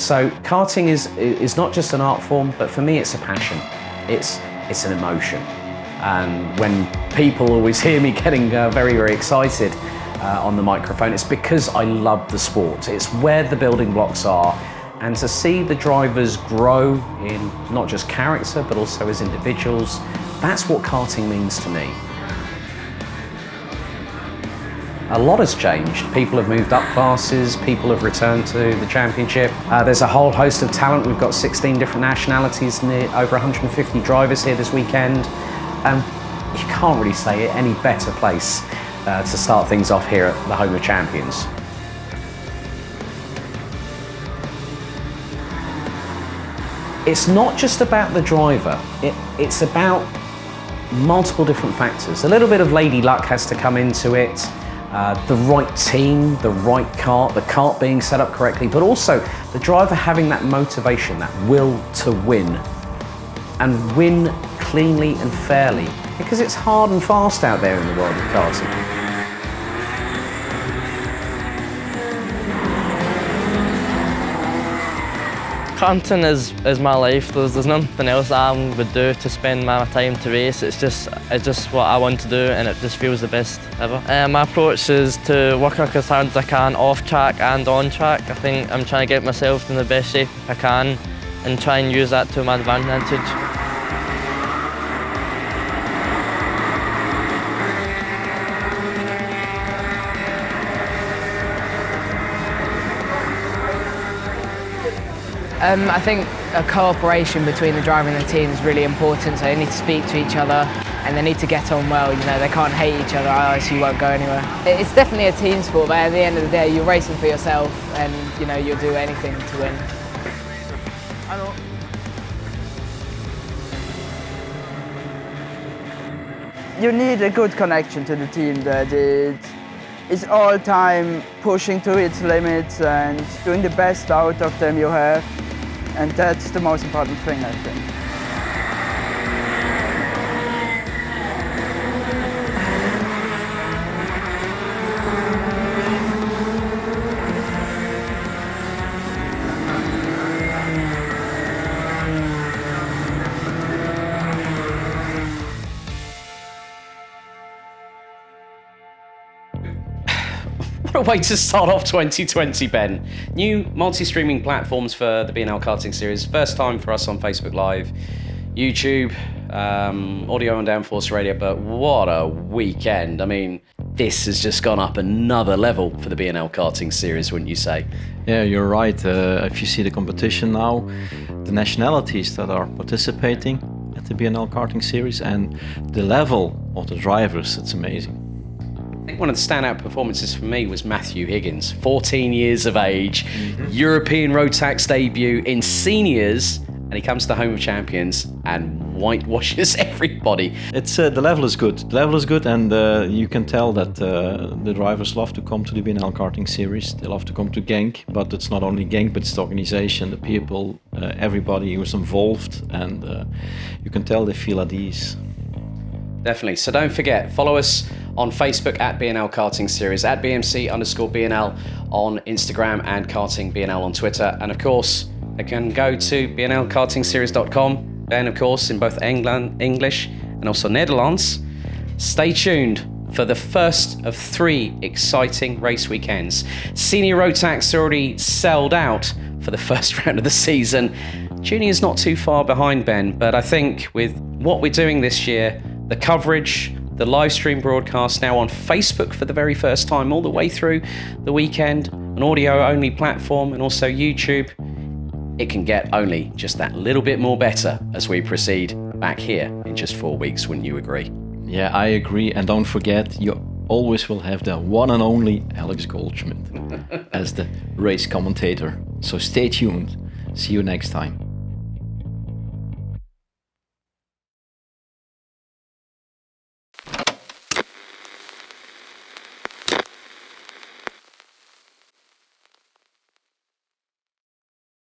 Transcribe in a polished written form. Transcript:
So karting is not just an art form, but for me it's a passion. It's an emotion. And when people always hear me getting very, very excited on the microphone, it's because I love the sport. It's where the building blocks are. And to see the drivers grow in not just character, but also as individuals, that's what karting means to me. A lot has changed. People have moved up classes, people have returned to the championship. There's a whole host of talent. We've got 16 different nationalities, over 150 drivers here this weekend. You can't really say it any better place to start things off here at the home of champions. It's not just about the driver, it's about multiple different factors. A little bit of lady luck has to come into it, the right team, the right kart, the kart being set up correctly, but also the driver having that motivation, that will to win, and win cleanly and fairly, because it's hard and fast out there in the world of karting. Karting is my life. There's nothing else I would do to spend my time to race. It's just what I want to do, and it just feels the best ever. My approach is to work as hard as I can off track and on track. I think I'm trying to get myself in the best shape I can and try and use that to my advantage. I think a cooperation between the driver and the team is really important, so they need to speak to each other and they need to get on well. You know, they can't hate each other, otherwise you won't go anywhere. It's definitely a team sport, but at the end of the day you're racing for yourself and you know, you'll do anything to win. You need a good connection to the team that is all time pushing to its limits and doing the best out of them you have. And that's the most important thing, I think. What a way to start off 2020, Ben. New multi-streaming platforms for the BNL Karting Series. First time for us on Facebook Live, YouTube, audio on Downforce Radio, but what a weekend. I mean, this has just gone up another level for the BNL Karting Series, wouldn't you say? Yeah, you're right. If you see the competition now, the nationalities that are participating at the BNL Karting Series and the level of the drivers, it's amazing. I think one of the standout performances for me was Matthew Higgins, 14 years of age, European Rotax debut in seniors, and he comes to the home of champions and whitewashes everybody. It's the level is good. The level is good, and you can tell that the drivers love to come to the BNL Karting Series. They love to come to Genk, but it's not only Genk, but it's the organization, the people, everybody who's involved, and you can tell they feel at ease. Definitely. So don't forget, follow us on Facebook at BNL Karting Series, at BMC_BNL on Instagram, and Karting BNL on Twitter. And of course, they can go to bnlkartingseries.com. Ben, of course, in both English and also Netherlands. Stay tuned for the first of 3 exciting race weekends. Senior Rotax already sold out for the first round of the season. Junior's not too far behind, Ben, but I think with what we're doing this year, the coverage, the live stream broadcast now on Facebook for the very first time all the way through the weekend, an audio-only platform, and also YouTube, it can get only just that little bit more better as we proceed back here in just 4 weeks, wouldn't you agree? Yeah, I agree. And don't forget, you always will have the one and only Alex Goldschmidt as the race commentator. So stay tuned. See you next time.